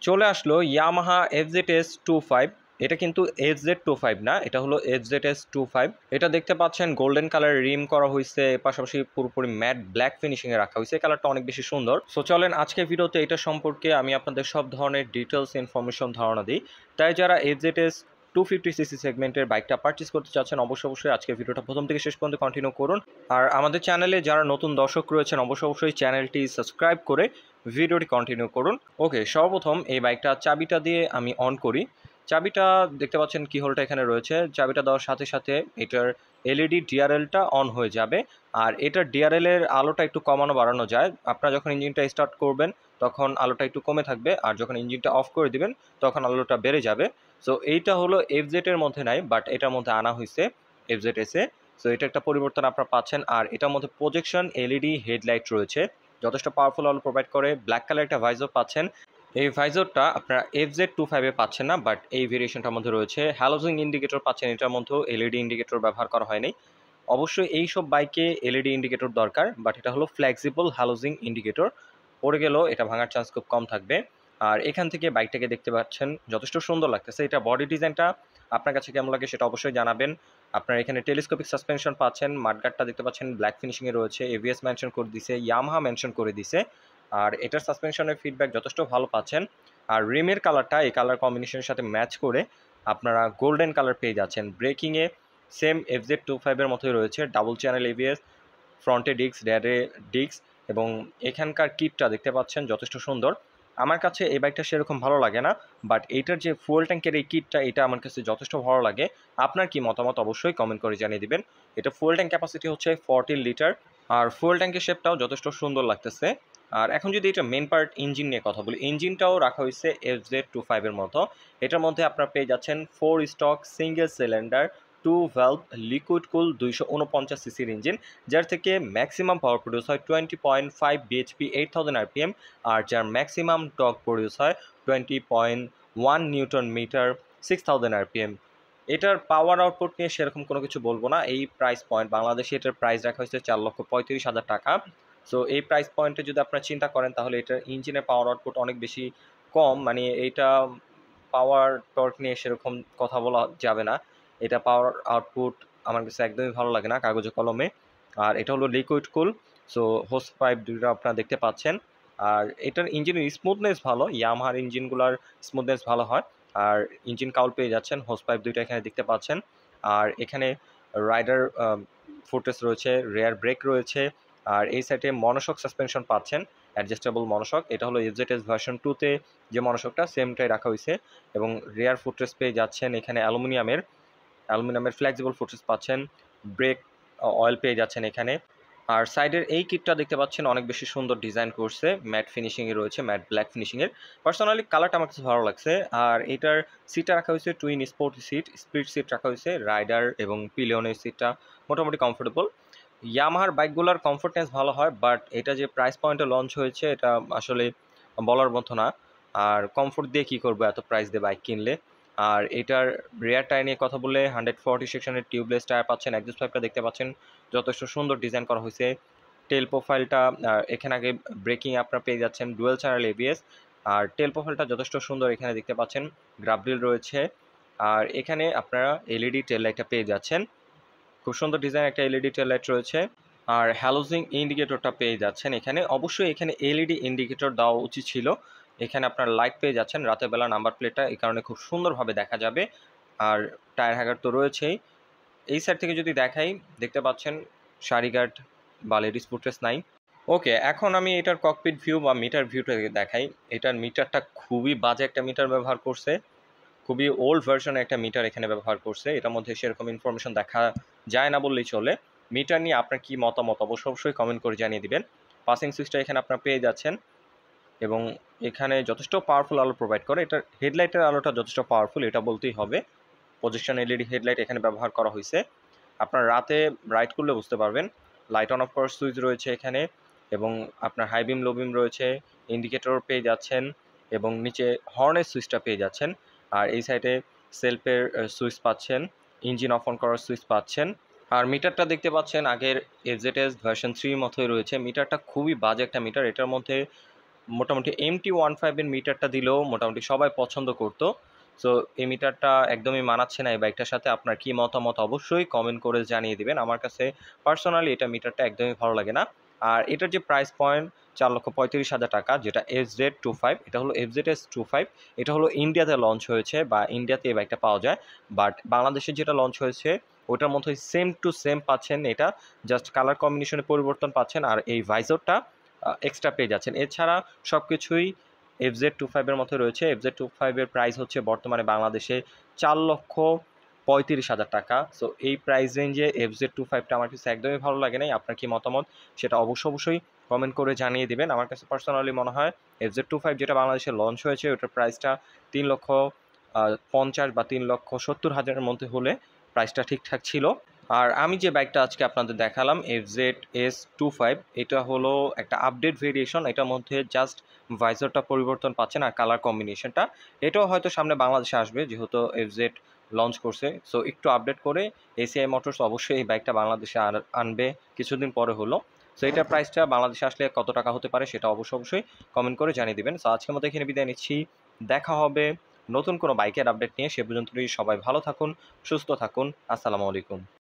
চলে আসলো Yamaha FZS25। এটা কিন্তু FZ25 না, এটা হলো FZS25। এটা দেখতে পাচ্ছেন গোল্ডেন কালার রিম করা হয়েছে, পাশাপাশি পুরোপুরি ম্যাট ব্ল্যাক ফিনিশিং এ রাখা হয়েছে। কালারটা অনেক বেশি সুন্দর। সো চলেন আজকের ভিডিওতে এটা সম্পর্কে আমি আপনাদের সব ধরনের ডিটেলস ইনফরমেশন ধারণা দিই। তাই যারা FZS 250cc সেগমেন্টের বাইকটা পারচেস করতে চাচ্ছেন অবশ্যই আজকের ভিডিওটা প্রথম থেকে শেষ পর্যন্ত কন্টিনিউ করুন। আর আমাদের চ্যানেলে যারা নতুন দর্শক রয়েছেন অবশ্যই চ্যানেলটি সাবস্ক্রাইব করে ভিডিওটি কন্টিনিউ করুন। ওকে, সর্বপ্রথম এই বাইকটা চাবিটা দিয়ে আমি অন করি। চাবিটা দেখতে পাচ্ছেন কি হোলটা এখানে রয়েছে। চাবিটা দেওয়ার সাথে সাথে এটার এলইডি ডিআরএলটা অন হয়ে যাবে। আর এটার ডিআরএল এর আলোটা একটু কমানো বাড়ানো যায়। আপনারা যখন ইঞ্জিনটা স্টার্ট করবেন তখন আলোটা একটু কমে থাকবে, আর যখন ইঞ্জিনটা অফ করে দিবেন তখন আলোটা বেড়ে যাবে। সো এইটা হলো এফজেড এর মধ্যে নাই, বাট এটার মধ্যে আনা হয়েছে FZS এ। সো এটা একটা পরিবর্তন আপনারা পাচ্ছেন। আর এটার মধ্যে প্রজেকশন এলইডি হেডলাইট রয়েছে, যথেষ্ট পাওয়ারফুল আলো প্রোভাইড করে। ব্ল্যাক কালার একটা ভাইজর পাচ্ছেন। এই ভাইজরটা আপনারা FZ25 এ পাচ্ছেন না, বাট এই ভেরিয়েশনটার মধ্যে রয়েছে। হ্যালোজিং ইন্ডিকেটর পাচ্ছেন, এটার মধ্যেও এলইডি ইন্ডিকেটর ব্যবহার করা হয়নি। অবশ্যই এই সব বাইকে এলইডি ইন্ডিকেটর দরকার, বাট এটা হলো ফ্লেক্সিবল হ্যালোজিং ইন্ডিকেটর। পড়ে গেলেও এটা ভাঙার চান্স খুব কম থাকবে। আর এখান থেকে বাইকটাকে দেখতে পাচ্ছেন যথেষ্ট সুন্দর লাগতেছে। এটা বডি ডিজাইনটা আপনার কাছে কেমন লাগে সেটা অবশ্যই জানাবেন। আপনার এখানে টেলিস্কোপিক সাসপেনশন পাচ্ছেন, মাডগার্ডটা দেখতে পাচ্ছেন ব্ল্যাক ফিনিশিংয়ে রয়েছে, এভিএস মেনশন করে দিছে, ইয়ামাহা মেনশন করে দিছে। আর এটার সাসপেনশনের ফিডব্যাক যথেষ্ট ভালো পাচ্ছেন। আর রিমের কালারটা এই কালার কম্বিনেশনের সাথে ম্যাচ করে আপনারা গোল্ডেন কালার পেয়ে যাচ্ছেন। ব্রেকিংয়ে সেম FZ25 এর মতোই রয়েছে, ডাবল চ্যানেল এভিএস, ফ্রন্টে ডিস্ক, রেয়ারে ডিস্ক, এবং এখানকার কিটটা দেখতে পাচ্ছেন যথেষ্ট সুন্দর। আমার কাছে এই বাইকটা সেরকম ভালো লাগে না, বাট এইটার যে ফুয়েল ট্যাঙ্কের এই কিটটা এটা আমার কাছে যথেষ্ট ভালো লাগে। আপনার কি মতামত অবশ্যই কমেন্ট করে জানিয়ে দিবেন। এটা ফুয়েল ট্যাঙ্ক ক্যাপাসিটি হচ্ছে 14 লিটার, আর ফুয়েল ট্যাঙ্কের শেপটাও যথেষ্ট সুন্দর লাগতেছে। আর এখন যদি এটা মেন পার্ট ইঞ্জিন নিয়ে কথা বলি, ইঞ্জিনটাও রাখা হয়েছে FZ25 এর মতো। এটার মধ্যে আপনারা পেয়ে যাচ্ছেন 4 stock single cylinder 2 valve liquid কুল 249 সিসির ইঞ্জিন, যার থেকে ম্যাক্সিমাম পাওয়ার প্রডিউস হয় 20.5 বিএইচপি 8000 আরপিএম, আর যার ম্যাক্সিমাম টর্ক প্রডিউস হয় 20.1 নিউটন মিটার 6000 আরপিএম। এটার পাওয়ার আউটপুট নিয়ে সেরকম কোনো কিছু বলবো না। এই প্রাইস পয়েন্ট বাংলাদেশে এটার প্রাইস রাখা হয়েছে 4,35,000 টাকা। সো এই প্রাইস পয়েন্টে যদি আপনারা চিন্তা করেন তাহলে এটার ইঞ্জিনের পাওয়ার আউটপুট অনেক বেশি কম। মানে এইটা পাওয়ার টর্ক নিয়ে সেরকম কথা বলা যাবে না। এটা পাওয়ার আউটপুট আমার কাছে একদমই ভালো লাগে না কাগজে কলমে। আর এটা হলো লিকুইড কুল, সো হোস পাইপ দুটো আপনারা দেখতে পাচ্ছেন। আর এটার ইঞ্জিনের স্মুথনেস ভালো, ইয়ামাহার ইঞ্জিনগুলোর স্মুথনেস ভালো হয়। আর ইঞ্জিন কাউল পেয়ে যাচ্ছেন, হোস পাইপ দুইটা এখানে দেখতে পাচ্ছেন। আর এখানে রাইডার ফুটেজ রয়েছে, রেয়ার ব্রেক রয়েছে। আর এই সাইডে মনোশক সাসপেনশন পাচ্ছেন, অ্যাডজাস্টেবল মনোশক। এটা হলো FZS ভার্সন 2-তে যে মনোশকটা সেমটাই রাখা হয়েছে। এবং রেয়ার ফুটরেস পেয়ে যাচ্ছেন এখানে অ্যালুমিনিয়ামের ফ্লেক্সিবল ফুটরেস পাচ্ছেন। ব্রেক অয়েল পেয়ে যাচ্ছেন এখানে। আর সাইডের এই কিটটা দেখতে পাচ্ছেন অনেক বেশি সুন্দর ডিজাইন করছে, ম্যাট ফিনিশিংয়ে রয়েছে, ম্যাট ব্ল্যাক ফিনিশিংয়ের। পার্সোনালি কালারটা আমার কাছে ভালো লাগছে। আর এটার সিটটা রাখা হয়েছে twin sport seat, speed seat রাখা হয়েছে। রাইডার এবং পিলিয়নের সিটটা মোটামুটি কমফোর্টেবল। ইয়ামাহার বাইকগুলোর কমফোর্টনেস ভালো হয়, বাট এটা যে প্রাইস পয়েন্টে লঞ্চ হয়েছে এটা আসলে বলার মতো না। আর কমফোর্ট দিয়ে কী করবো এত প্রাইস দিয়ে বাইক কিনলে। আর এটার রেয়ার টায়ার নিয়ে কথা বললে 140 সেকশনের টিউবলেস টায়ার পাচ্ছেন। এক্সস্ট পাইপটা দেখতে পাচ্ছেন যথেষ্ট সুন্দর ডিজাইন করা হয়েছে। টেল প্রোফাইলটা এখানে আগে ব্রেকিং আপনারা পেয়ে যাচ্ছেন ডুয়েল চ্যানেল এবিএস। আর টেল প্রোফাইলটা যথেষ্ট সুন্দর, এখানে দেখতে পাচ্ছেন গ্রাবরিল রয়েছে। আর এখানে আপনারা এলইডি টেল লাইটটা পেয়ে যাচ্ছেন, খুব সুন্দর ডিজাইন একটা এলইডি টেল লাইট রয়েছে। আর হ্যালোজিং ইন্ডিকেটরটা পেয়ে যাচ্ছেন এখানে। অবশ্যই এখানে এলইডি ইন্ডিকেটর দেওয়া উচিত ছিল। এখানে আপনার লাইট পেয়ে যাচ্ছেন, রাতের বেলা নাম্বার প্লেটটা এই কারণে খুব সুন্দরভাবে দেখা যাবে। আর টায়ার হ্যাগার তো রয়েছেই। এই সাইড থেকে যদি দেখাই দেখতে পাচ্ছেন সারি গার্ড বা লেডিস ফুটরেস নাই। ওকে, এখন আমি এটার ককপিট ভিউ বা মিটার ভিউটা দেখাই। এটার মিটারটা খুবই বাজে একটা মিটার ব্যবহার করছে, খুবই ওল্ড ভার্সনের একটা মিটার এখানে ব্যবহার করছে। এটার মধ্যে সেরকম ইনফরমেশন দেখা যায় না বললেই চলে। মিটার নিয়ে আপনার কি মতামত অবশ্যই কমেন্ট করে জানিয়ে দিবেন। পাসিং সুইচটা এখানে আপনারা পেয়ে যাচ্ছেন, এবং এখানে যথেষ্ট পাওয়ারফুল আলো প্রোভাইড করে। এটার হেডলাইটের আলোটা যথেষ্ট পাওয়ারফুল, এটা বলতেই হবে। পজিশন এলইডি হেডলাইট এখানে ব্যবহার করা হয়েছে। আপনার রাতে রাইড করলে বুঝতে পারবেন। লাইট অন অফ করার সুইচ রয়েছে এখানে, এবং আপনার হাই বিম লো বিম রয়েছে। ইন্ডিকেটর পেয়ে যাচ্ছেন, এবং নিচে হর্নের সুইচটা পেয়ে যাচ্ছেন। আর এই সাইডে সেলফের সুইচ পাচ্ছেন, ইঞ্জিন অফ অন করার সুইচ পাচ্ছেন। আর মিটারটা দেখতে পাচ্ছেন আগের FZS ভার্সন 3 মতোই রয়েছে। মিটারটা খুবই বাজে একটা মিটার। এটার মধ্যে মোটামুটি MT-15 এর মিটারটা দিলেও মোটামুটি সবাই পছন্দ করতো। সো এই মিটারটা একদমই মানাচ্ছে না এই বাইকটার সাথে। আপনার কি মতামত অবশ্যই কমেন্ট করে জানিয়ে দিবেন। আমার কাছে পার্সোনালি এটা মিটারটা একদমই ভালো লাগে না। আর এটার যে প্রাইস পয়েন্ট 4,35,000 টাকা, যেটা FZ25, এটা হলো FZS25। এটা হলো ইন্ডিয়াতে লঞ্চ হয়েছে বা ইন্ডিয়াতে এই বাইকটা পাওয়া যায়। বাট বাংলাদেশে যেটা লঞ্চ হয়েছে ওটার মতোই সেম টু সেম পাচ্ছেন এটা, জাস্ট কালার কম্বিনেশনে পরিবর্তন পাচ্ছেন আর এই ভাইজরটা এক্সট্রা পেয়ে যাচ্ছেন। এছাড়া সব কিছুই FZ25 এর মতো রয়েছে। FZ25 এর প্রাইস হচ্ছে বর্তমানে বাংলাদেশে 4,35,000 টাকা। সো এই প্রাইস রেঞ্জে FZ25টা আমার কাছে একদমই ভালো লাগে নাই। আপনার কি মতামত সেটা অবশ্যই কমেন্ট করে জানিয়ে দিবেন। আমার কাছে পার্সোনালি মনে হয় FZ25 যেটা বাংলাদেশে লঞ্চ হয়েছে ওটার প্রাইসটা 3,50,000 বা 3,70,000 এর মধ্যে হলে প্রাইসটা ঠিকঠাক ছিল। আর আমি যে বাইকটা আজকে আপনাদের দেখালাম FZS25, এটা হলো একটা আপডেট ভেরিয়েশন। এটার মধ্যে জাস্ট ভাইজরটা পরিবর্তন পাচ্ছেন আর কালার কম্বিনেশনটা। এটাও হয়তো সামনে বাংলাদেশে আসবে যেহেতু FZ লঞ্চ করছে। সো একটু আপডেট করে ACI মোটরস অবশ্যই এই বাইকটা বাংলাদেশে আনবে কিছুদিন পরে হলো। সো এটার প্রাইসটা বাংলাদেশে আসলে কত টাকা হতে পারে সেটা অবশ্যই কমেন্ট করে জানিয়ে দিবেন। সো আজকের মতো এখানে বিদায় নিচ্ছি। দেখা হবে নতুন কোনো বাইকের আপডেট নিয়ে। সে পর্যন্ত সবাই ভালো থাকুন, সুস্থ থাকুন। আসসালামু আলাইকুম।